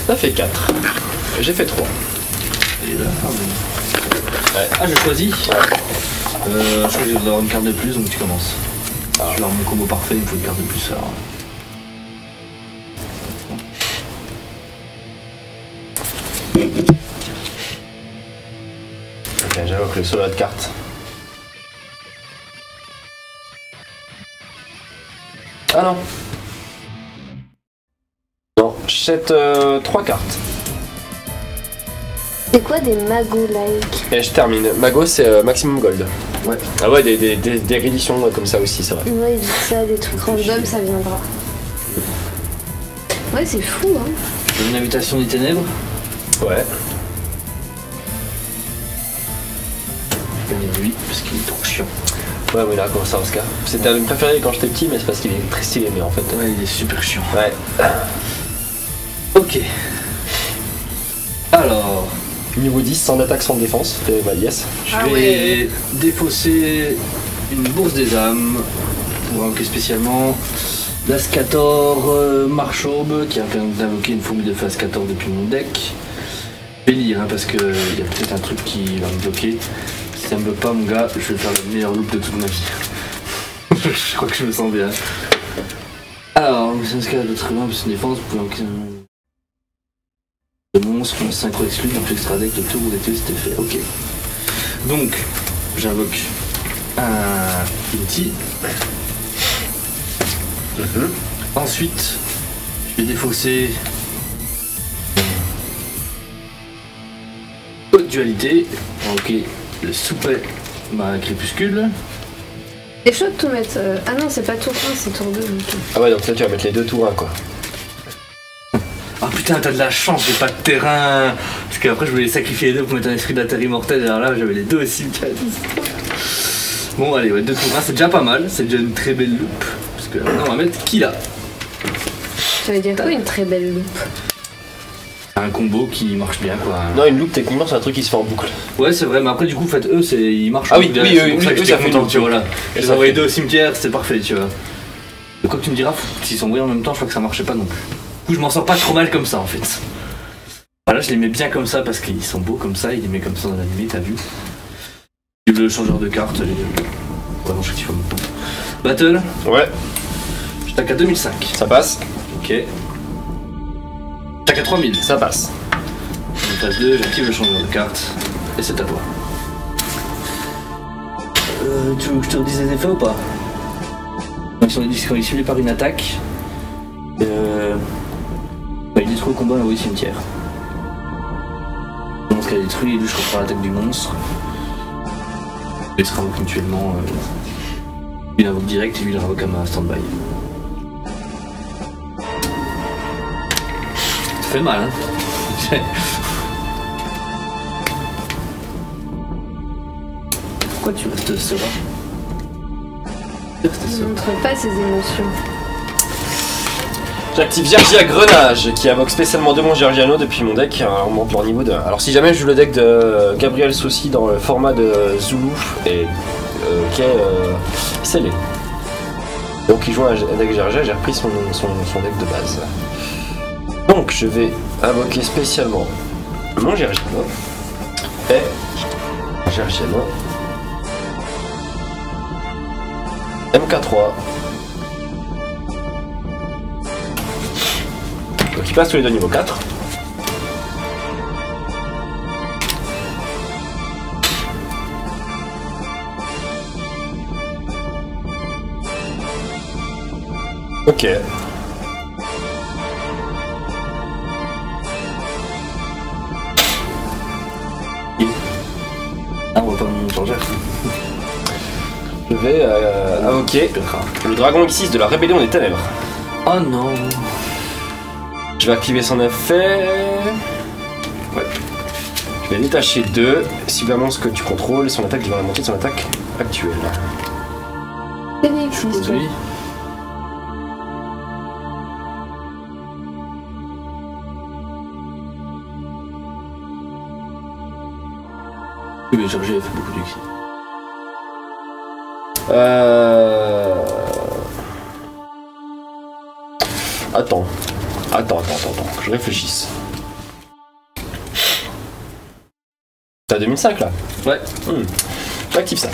Ça fait 4. J'ai fait 3. Et là, ah bon. Ouais. Ah, j'ai choisi. Je crois que je vais avoir une carte de plus, donc tu commences. Je vais avoir mon combo parfait, il me faut une carte de plus alors. Ok, j'invoque le solo de carte. Ah non. Non, j'achète 3 cartes. C'est quoi des mago-like? Et je termine. Mago, c'est maximum gold. Ouais. Ah ouais, des rééditions comme ça aussi, c'est vrai. Ouais, il dit ça, des trucs random, ça viendra. Ouais, c'est fou, hein. J'ai une invitation des ténèbres. Ouais. Je vais gagner lui, parce qu'il est trop chiant. Ouais, mais là, comment ça, Oscar? C'était un de mes préférés quand j'étais petit, mais c'est parce qu'il est très stylé, mais en fait. Ouais, il est super chiant. Ouais. Ok. Alors, Niveau 10, sans attaque, sans défense. Bah, yes. je vais défausser une bourse des âmes pour invoquer spécialement l'Ascator Marchaube qui a permis d'invoquer une fourmi de phase 14 depuis mon deck. Je vais lire parce qu'il y a peut-être un truc qui va me bloquer. Si ça me bloque pas, mon gars, je vais faire le meilleur loop de toute ma vie. Je crois que je me sens bien. Alors, c'est un escalade de très bien, plus une défense, vous pouvez invoquer de monstre, on synchro exclu, donc extra deck de tour ou d'été, c'était fait. Ok. Donc, j'invoque un Inti. Ensuite, je vais défausser haute dualité. Ok, le soupet ma crépuscule. C'est chaud de tout mettre. Ah non, c'est pas tour 1, c'est tour 2. Donc... Ah ouais, donc là, tu vas mettre les deux tours 1, quoi. Ah putain, t'as de la chance, j'ai pas de terrain. Parce qu'après, je voulais sacrifier les deux pour mettre un esprit d'atterri immortel. Et alors là, j'avais les deux aussi. Bon, allez, ouais, 2 tours 1, c'est déjà pas mal. C'est déjà une très belle loupe. Parce que maintenant, on va mettre Kila. Ça veut dire quoi une très belle loupe? Un combo qui marche bien, quoi. Non, une loupe, techniquement, c'est un truc qui se fait en boucle. Ouais, c'est vrai, mais après, du coup, en fait, eux, ils marchent. Ah oui, bien, oui, c'est oui, pour ça oui, que eux, j'étais ça fait content, une tu vois, là. loupe. Je les ai envoyés deux au cimetière, c'est parfait, tu vois. De quoi que tu me diras, s'ils sont envoyés en même temps, je crois que ça marchait pas non plus. Du coup, je m'en sors pas trop mal comme ça, en fait. Voilà, je les mets bien comme ça parce qu'ils sont beaux comme ça, il les met comme ça dans l'animé, t'as vu. Le changeur de cartes, les deux. Ouais, non, je sais qu'il faut me... Battle, Ouais, je tac à 2005. ça passe. Ok. Je tac à 3000. Ça passe. En phase 2, j'active le changeur de cartes. Et c'est à toi. Tu veux que je te redise les effets ou pas? Quand ils sont ciblés par une attaque, il détruit le combat au cimetière. Le monstre qui a détruit, lui je reprends l'attaque du monstre. Il sera invoqué mutuellement. Il invoque direct et lui il invoque à ma stand-by. Ça fait mal, hein. Pourquoi tu restes serein? Il ne montre pas ses émotions. J'active Gergia Grenage qui invoque spécialement 2 monstres Gergiano depuis mon deck. Alors, on monte leur niveau 2. Alors, si jamais je joue le deck de Gabriel Soucy dans le format de Zulu et qui est scellé. Donc, il joue un deck Gergia, j'ai repris son deck de base. Donc, je vais invoquer spécialement mon Gergiano et Gergiano. MK3. Donc il passe tous les deux niveau 4. Ok. Ah, on va pas me changer. Je vais invoquer le dragon X6 de la rébellion des ténèbres. Oh non. Je vais activer son effet. Ouais. Je vais détacher 2. Cible un monstre que tu contrôles, son attaque devient la moitié de son attaque actuelle. Phoenix, Pose lui. Oui, mais Georgie a fait beaucoup d'exil. Attends, que je réfléchisse. T'as 2005 là. Ouais. Active ça.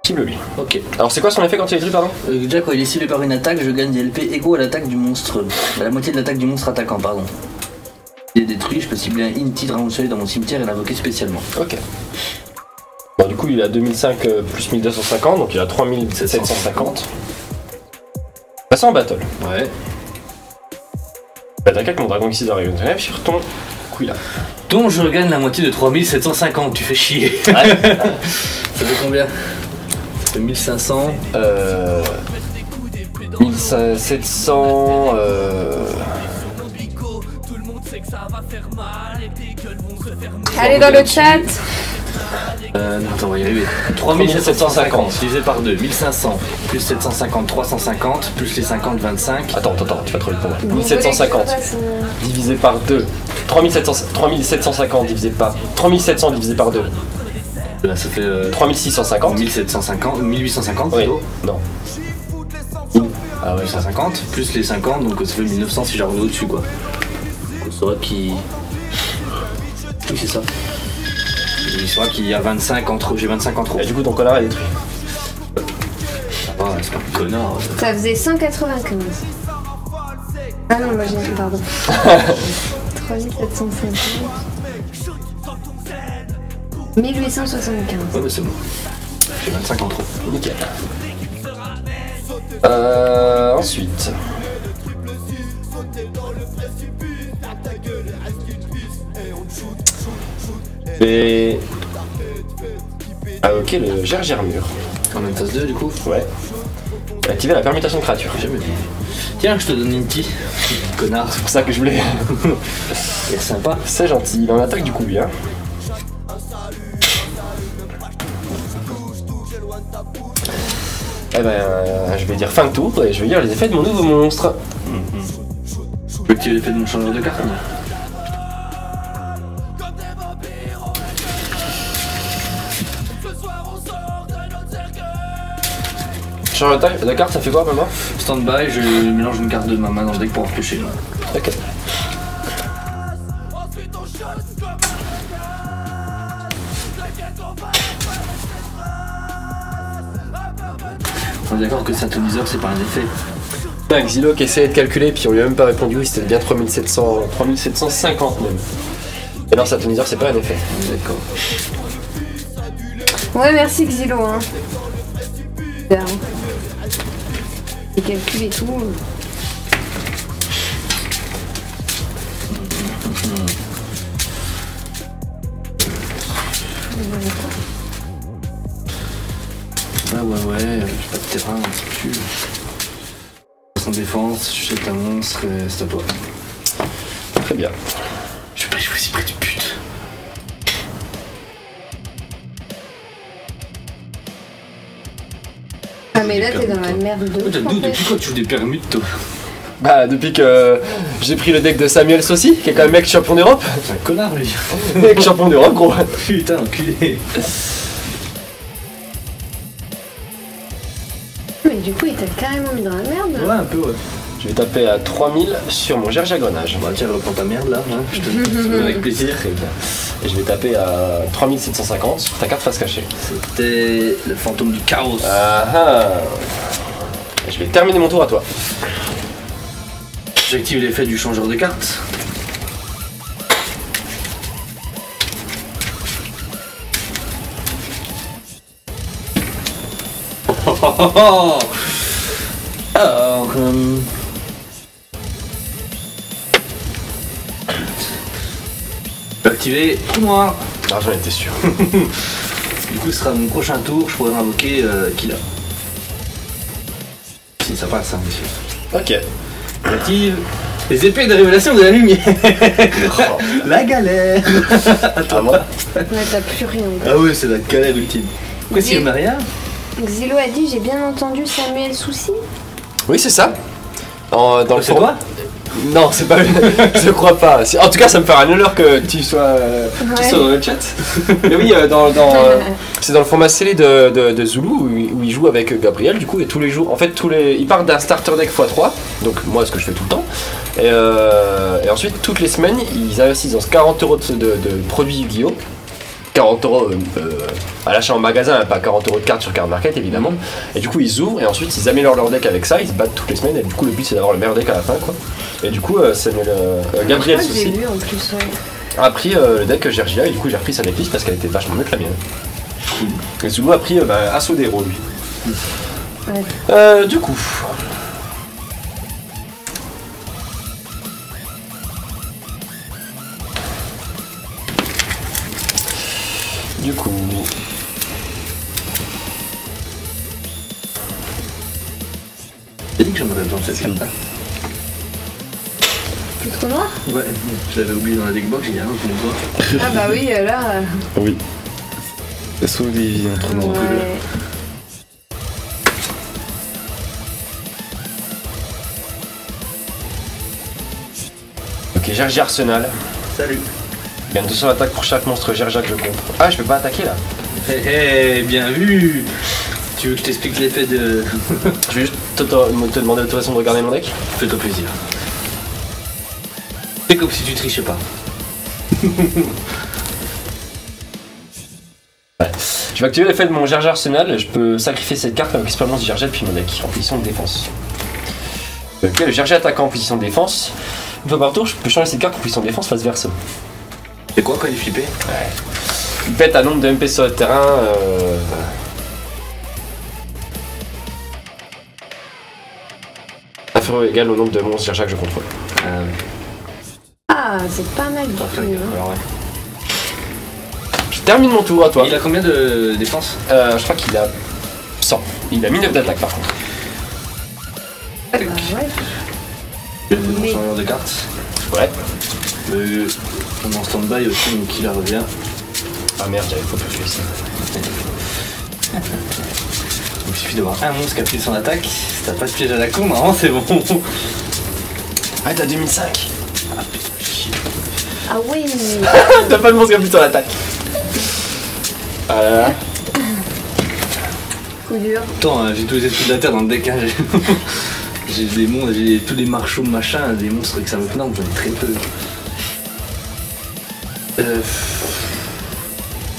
Cible lui. Ok. Alors c'est quoi son effet quand il est détruit, pardon? Déjà quand il est ciblé par une attaque, je gagne des LP égaux à l'attaque du monstre. À la moitié de l'attaque du monstre attaquant, pardon. Il est détruit, je peux cibler un Inti Dragon Soleil dans mon cimetière et l'invoquer spécialement. Ok. Bon du coup il a 2005 plus 1250, donc il a 3750. Passons en battle. Ouais. Attaque avec mon dragon ici de Rayon sur ton Quilla. Donc je regagne la moitié de 3750, tu fais chier. Ouais. Ça fait combien? Ça fait 1500. 1700. Allez dans le chat. Non, attends, on va y arriver. 3750 divisé par 2, 1500, plus 750, 350, plus les 50, 25. Attends, tu vas trop vite pour moi. 1750 divisé par 2. 3750 divisé par. 3700 divisé par 2. Là, ça fait 3650. 1750, 1850 Oui. plutôt. Non. Ah ouais, 150, plus les 50, donc ça fait 1900 si j'arrive au-dessus quoi. Donc on saura qu'il. Oui, c'est ça. Il saura qu'il y a 25 entre. J'ai 25 entre. Et du coup ton connard est détruit. Ah, c'est pas un connard. Ça faisait 195. Ah non, moi j'ai. Pardon. 3750. 1875. Ouais, bah c'est bon. J'ai 25 en trop. Nickel. Ensuite. Et. Ah ok, le Gergermur. En même phase 2 du coup. Ouais. Activer la permutation de créature. Jamais dit. Tiens, je te donne une petite. Connard. C'est pour ça que je voulais. C'est sympa. C'est gentil, il en attaque du coup bien. Eh ben, je vais dire fin de tour et je vais dire les effets de mon nouveau monstre. Tu veux activer l'effet de mon changeur de carte? Change de carte, ça fait quoi maintenant? Stand-by, je mélange une carte de ma main dans le deck pour en piocher une. Ok. On est d'accord que Synthoniseur c'est pas un effet. Tac, Xilo qui essayait de calculer, puis on lui a même pas répondu, oui, c'était bien 3750 même. Et non, Synthoniseur c'est pas un effet. D'accord. Ouais, merci Xilo. Hein. Super. Les calculs et tout. Ah ouais, j'ai pas de terrain, c'est tue. Sans défense, je jette un monstre et c'est à toi. Très bien. Je vais pas jouer si près du but. Ah mais là t'es dans la merde de ouf, en fait. Depuis quand tu joues des permutes toi? Bah, depuis que j'ai pris le deck de Samuel Saucy, qui est quand même mec champion d'Europe. C'est un connard lui. Mec champion d'Europe, gros. Putain, enculé. Mais du coup il t'a carrément mis dans la merde. Ouais, un peu ouais. Je vais taper à 3000 sur mon Gergagrenage. Bah tiens, reprends ta merde là, hein. Je te donne avec plaisir. Très bien. Et je vais taper à 3750 sur ta carte face cachée. C'était le fantôme du chaos. Ah ah. Et je vais terminer mon tour à toi. J'active l'effet du changeur de cartes. Alors, je vais activer tout noir. Ah, j'en étais sûr. Du coup, ce sera mon prochain tour. Je pourrais invoquer Killa. Si ça passe, hein, monsieur. Ok. J'active les épées de révélation de la lumière. La galère. À moi. Ouais, t'as plus rien. Ah ouais, c'est la galère ultime. Pourquoi s'il y a rien? Xilo a dit j'ai bien entendu Samuel Saucy. Oui, c'est ça. Dans le C'est forum. toi? Non, c'est pas. Je crois pas. En tout cas, ça me ferait un honneur que tu sois dans le chat. Mais oui, c'est dans le format scellé de Zulu où il joue avec Gabriel, du coup, et tous les jours. En fait, il part d'un starter deck x3, donc moi, ce que je fais tout le temps. Et ensuite, toutes les semaines, ils investissent dans 40 € de produits Yu-Gi-Oh! 40 € à l'achat en magasin, pas 40 € de cartes sur Card Market évidemment. Et du coup ils ouvrent et ensuite ils améliorent leur deck avec ça, ils se battent toutes les semaines et du coup le but c'est d'avoir le meilleur deck à la fin quoi. Et du coup c'est Gabriel aussi a pris le deck Gergia et du coup j'ai repris sa decklist parce qu'elle était vachement mieux que la mienne. Et Zulu a pris Assaut des héros lui. Ouais. Du coup. J'ai dit que j'aimerais bien cette carte-là. Le trou noir? Ouais, je l'avais oublié dans la deckbox, j'ai dit ah non, je Ah bah oui, là. Oui. Ça sauve des vies entre nous. Ok, Gergia Arsenal. Salut. Il gagne 200 attaques pour chaque monstre Gergia que je compte. Ah, je peux pas attaquer là. Hé bien vu. Tu veux que je t'explique l'effet de... Je vais juste te demander l'autorisation de regarder mon deck. Fais-toi plaisir. C'est comme si tu trichais pas. Ouais. Je vais activer l'effet de mon Gergia Arsenal. Je peux sacrifier cette carte avec expérience Gergia depuis mon deck en position de défense. Ok, le Gergia attaquant en position de défense. Une fois par tour, je peux changer cette carte en position de défense face verso. C'est quoi quand il est flippé? Ouais. Il pète un nombre de MP sur le terrain. Inférieur ou égal au nombre de monstres Gergia que je contrôle. Ah, c'est pas mal du tout. Alors, ouais. Je termine mon tour à toi. Il a combien de défense? Je crois qu'il a 100. Il a 1009 d'attaque par contre. Ah, bah, ouais. Mon changeur de cartes. Ouais. On est en stand-by aussi, donc il revient. Ah merde, j'avais pas pu ça. Donc il suffit d'avoir un monstre qui appuie son attaque. Si t'as pas de piège à la con, normalement c'est bon. Ah, t'as 2005. Ah putain, chier. Ah oui. T'as pas de monstre qui appuie sur l'attaque. Voilà. Coup dur. Attends, j'ai tous les esprits de la terre dans le deck. Hein. J'ai des monstres, j'ai tous les marchaux machin, des monstres que ça me plante, j'en ai très peu. De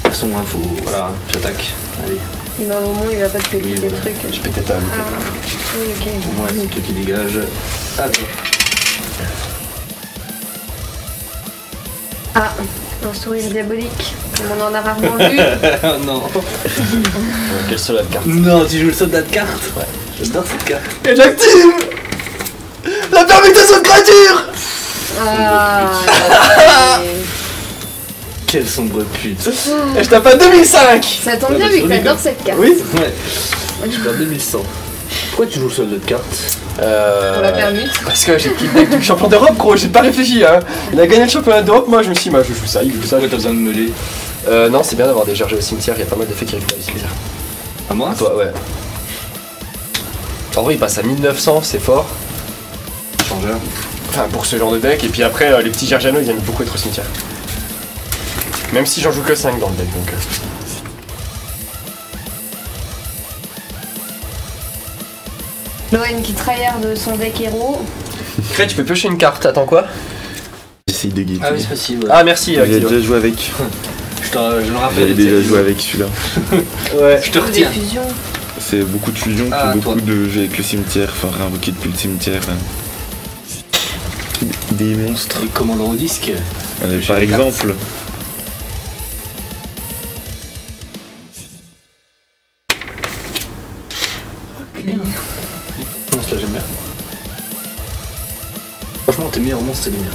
toute façon, hein, faut. Voilà, j'attaque. Allez. Il va au moment il va pas te péter Oui, des voilà. trucs. Je pétais ta Ah, oui, ok. Pour moi, c'est toi qui dégage. Attends. Ah, un sourire diabolique. Comme on en a rarement vu. Non. Quelle soldat de carte. Non, tu joues le soldat de carte? Ouais. J'adore cette carte. Et j'active la permutation de créature. Ah, Quelle sombre pute. Et je tape à 2005. ça tombe bien vu que t'adores cette carte. Oui. Ouais. Je perds 2100. Pourquoi tu joues le soldat de carte? On l'a permis. Parce que j'ai pris le deck du champion d'Europe, gros, j'ai pas réfléchi, hein. Il a gagné le championnat d'Europe, moi je me suis dit, moi je joue ça, il joue ça. Pourquoi t'as besoin de mêler? Non, c'est bien d'avoir des Gergia au cimetière, il y a pas mal d'effets qui récupèrent au cimetière. À moi? Toi, ouais. En vrai, il passe à 1900, c'est fort. Changeur. Enfin, pour ce genre de deck, et puis après, les petits Gergianos, ils aiment beaucoup être au cimetière. Même si j'en joue que 5 dans le deck, donc. Loen qui tryhard de son deck héros. Après, tu peux piocher une carte, attends quoi? J'essaye de guetter. Ah oui, c'est possible. Ouais. Ah, merci, J'ai Kilo. déjà joué avec. Je me rappelle. J'avais déjà joué avec celui-là. Ouais. Je te Des retiens. fusions. C'est beaucoup de fusion, Ah, beaucoup toi. de jeux avec le cimetière, enfin réinvoquer depuis le cimetière. Des monstres. Et commandant au disque. Par exemple, Monstre là, j'aime bien. Franchement, tes meilleurs monstres, c'est les miens.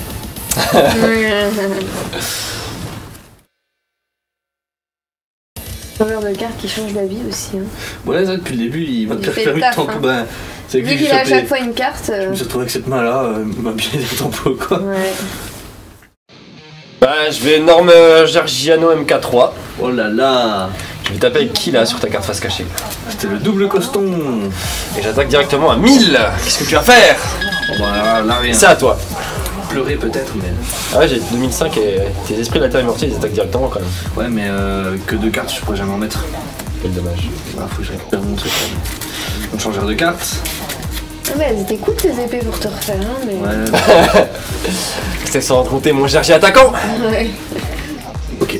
Changeur de carte qui change la vie aussi. Hein. Ouais, ça, depuis le début, il va te Il faire fait faire le une taf, tempo. hein. Ben, c'est que Vu je qu'il a à me chaque fois une carte. suis retrouvé avec cette main-là, m'a bien aidé le tempo, quoi. Ouais. Bah, je vais énorme Gergiano MK3. Oh là là. Je vais taper avec qui là sur ta carte face cachée? C'était le double coston. Et j'attaque directement à 1000. Qu'est-ce que tu vas faire? Bon, bah, là rien. C'est à toi. pleurer peut-être, mais. Ah ouais, j'ai 2005 et tes esprits de la Terre immortelle ils attaquent directement quand même. Ouais, mais que 2 cartes, je pourrais jamais en mettre. Quel dommage. Voilà, faut que je récupère mon truc. On changera de carte. Ah bah elles étaient cool tes épées pour te refaire, hein, mais... Ouais. C'est sans compter mon chercher attaquant. Ouais. Ok.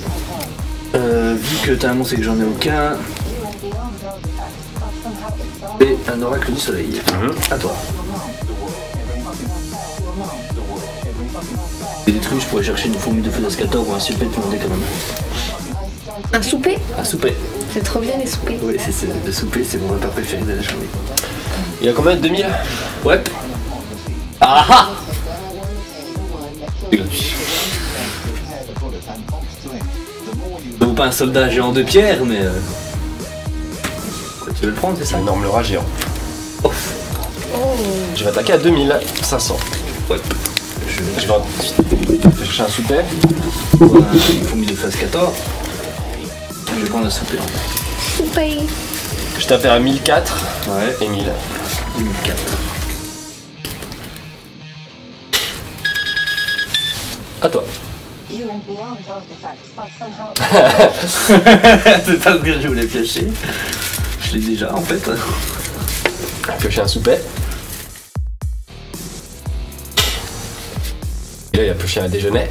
Vu que t'as un monstre et que j'en ai aucun. Et un oracle du soleil. À toi. Et des trucs, je pourrais chercher une fourmi de feu d'Ascator ou un super demander quand même. Un souper? Un souper. C'est trop bien les soupers. Oui, le souper, c'est mon repas préféré de la journée. Il y a combien de 2000? Ouais. Ah ah. C'est gratuit. Non pas un soldat géant de pierre, mais... Quoi, tu veux le prendre, c'est C'est ça? un énorme rat géant. Oh. Je vais attaquer à 2500. Ouais. Je vais chercher un souper. Une fourmi de phase 14. Je vais prendre un souper. Souper. Je tape à 1004 Ouais. et 1000. 2004. À toi. C'est pas ce que je voulais piocher. Je l'ai déjà en fait. Piocher un souper. Et là il a pioché un déjeuner.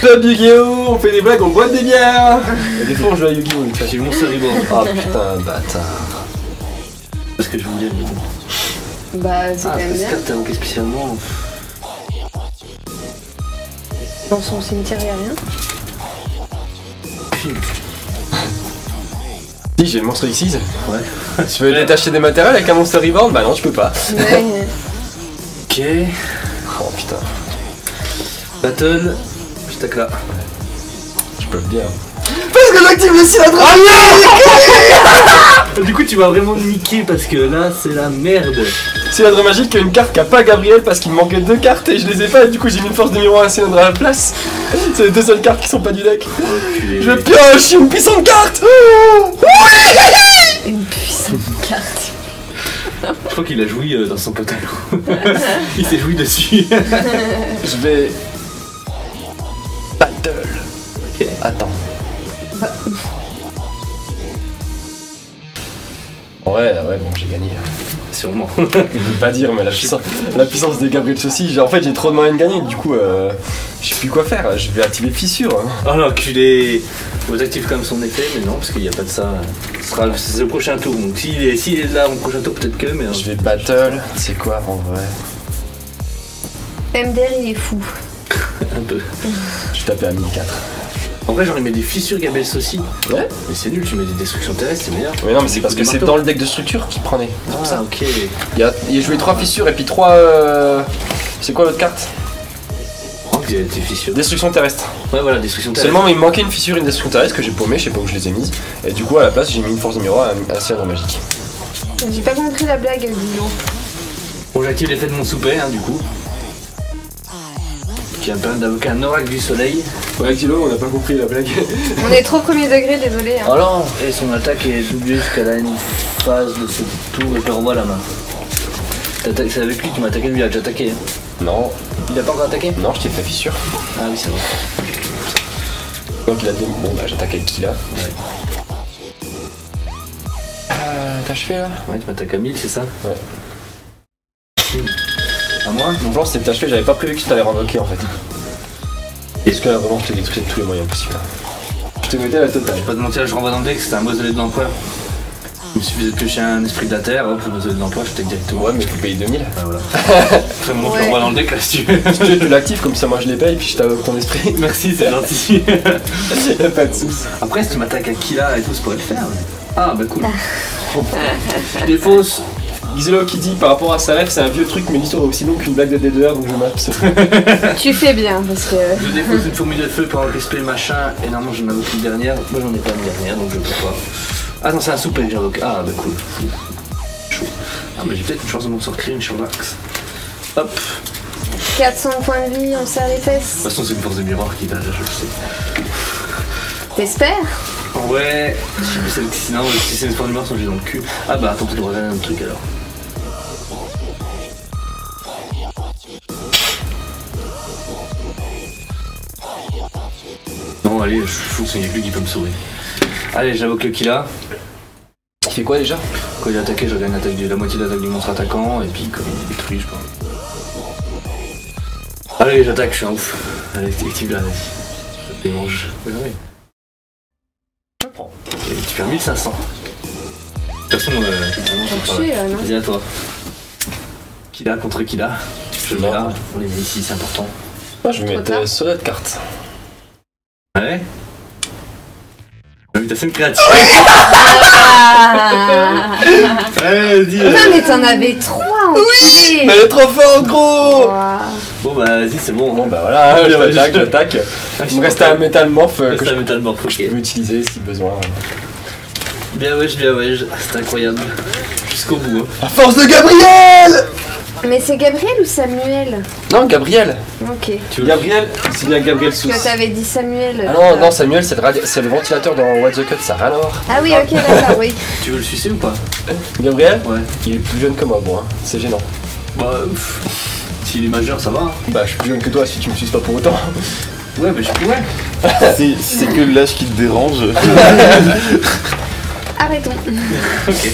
Club Yu-Gi-Oh! On fait des blagues, on boit des bières! Et des fois on joue à Yu-Gi-Oh! J'ai mon Reborn. Oh putain, bâtard. Parce que je voulais. Bah c'est Ah, quand même cette bien. carte t'as manqué spécialement. Dans son cimetière y'a rien. Si, j'ai le monstre X6. Ouais. Tu veux détacher des matériels avec un Monster Reborn? Bah non, je peux pas. Ouais. Ok. Oh putain, Battle. Je tac là. je peux bien. Parce que j'active le cylindre! Du coup, tu vas vraiment niquer parce que là, c'est la merde. Cylindre magique qui a une carte qui a pas Gabriel parce qu'il me manquait 2 cartes et je les ai pas et du coup j'ai mis une force de miroir à un cylindre à la place. C'est les 2 seules cartes qui sont pas du deck. Enculé. Je pioche une puissante carte! Une puissante carte. Je crois qu'il a joui dans son pantalon. Il s'est joui dessus. Je vais... Battle. Ok. Attends. Ouais, bon, j'ai gagné. Sûrement. Je veux pas dire, mais la puissance des Gabriel Saucy, en fait j'ai trop de moyens de gagner, du coup je sais plus quoi faire, je vais activer Fissure. Hein. Oh l'enculé. Vous active quand même son effet, mais non, parce qu'il n'y a pas de ça. C'est le prochain tour, donc s'il est là au prochain tour, peut-être que, mais... Je vais battle, c'est quoi en vrai? MDR il est fou. Un peu. Je tapais à 1004. En vrai, j'aurais mis des fissures Gabriel Saucy. Ouais? Mais c'est nul, tu mets des destructions terrestres, c'est meilleur. Mais non, mais c'est parce que Des c'est marteaux. dans le deck de structure qu'il prenait. C'est pour Ah, ça. ok. Il a joué 3 fissures et puis 3. C'est quoi l'autre carte? Oh, des fissures. Destruction terrestre. Ouais, voilà, destruction terrestre. Seulement, il me manquait une fissure et une destruction terrestre que j'ai paumé, je sais pas où je les ai mises. Et du coup, à la place, j'ai mis une force de miroir à un cylindre magique. J'ai pas compris la blague, Guillaume. Bon, j'active l'effet de mon souper, hein, du coup. Qui va me permettre d'invoquer un oracle du soleil. Ouais, Kilo, on n'a pas compris la blague. On est trop premier degré, désolé. Hein. Oh non. Et son attaque est doublée jusqu'à la phase de ce tour et je le renvoie à la main. C'est avec lui, tu m'as attaqué, lui il a déjà attaqué. Hein. Non, Il a pas encore attaqué? non, je t'ai fait fissure. Ah oui, c'est vrai. Donc il a deux. Bon, bah j'attaque avec qui là? Ouais. T'as achevé là? Ouais, tu m'attaques à 1000, c'est ça? Ouais. À moi? Mon plan c'était achevé, j'avais pas prévu que tu t'allais renvoquer en fait. Est-ce que là vraiment je t'ai détruit de tous les moyens possibles? Je t'ai noté la totale. Je vais pas te mentir, je renvoie dans le deck, c'était un mausolée de l'empereur. Il me suffisait de piocher un esprit de la terre, hop, le mausolée de l'empereur, je t'ai directement. Ouais, mais faut payer 2000. Ah voilà. Après, moi, je Ouais. le renvoie dans le deck là si tu veux. Tu l'actives comme ça, moi je les paye, puis je t'invoque ton esprit. Merci, c'est gentil. Y'a pas de soucis. Après, si tu m'attaques à Kila et tout, ça pourrait le faire. Mais... Ah, bah cool. Je défausse. Gizelo qui dit par rapport à sa rêve, c'est un vieux truc, mais l'histoire est aussi longue qu'une blague de D2R, donc je m'abse. Tu fais bien parce que. Je défausse une fourmi de feu pour avoir respect machin. Et normalement, j'en avais une dernière. Moi, j'en ai pas une dernière, donc je peux pas. Ah non, c'est un souper que j'invoque. Ah, bah cool. Chaud. Ah, bah j'ai peut-être une chance de m'en sortir une sur l'axe. Hop. 400 points de vie, on serre les De fesses. toute façon, c'est une force de miroir qui va, je le sais. T'espères? Ouais, je sais plus si c'est une force de miroir, sont j'ai dans le cul. Ah bah attends, peut-être regarder un autre truc alors. allez, je fous, il y a que lui qui peut me sauver. Allez, j'invoque le Killa. Il fait quoi déjà? Quand il est attaqué, je regagne la moitié de l'attaque du monstre attaquant, et puis comme il est détruit, je pense. Allez, j'attaque, je suis un ouf. Allez, active là, vas-y. Je te démange. Oui. Je prends. Et tu perds 1500. De toute façon, non. vas-y à toi. Killa contre Killa. Je le mets là, on les met ici, c'est important. Moi je vais mettre sur notre carte. Ouais. Invitation créative. Ouais, vas-y. Putain, mais t'en avais 3 enculé. Elle est trop forte, gros. Bon bah vas-y, c'est bon. Bon bah voilà, j'attaque. Il me reste un métamorphe que je peux utiliser si besoin. Bien wesh, c'est incroyable. Jusqu'au bout. Hein. La force de Gabriel. Mais c'est Gabriel ou Samuel? Non, Gabriel. Ok. Gabriel, c'est bien Gabriel Sous. Parce que t'avais dit Samuel. Ah non, Samuel, c'est le ventilateur dans What the Cut, ça n'a rien à voir. Ah oui, ok, d'accord, oui. Tu veux le sucer ou pas? Gabriel? Ouais. Il est plus jeune que moi, bon, hein. C'est gênant. Bah, s'il est majeur, ça va. Hein. Bah, je suis plus jeune que toi si tu me suces pas pour autant. Ouais, mais je pourrais. C'est que l'âge qui te dérange. Arrêtons. Ok.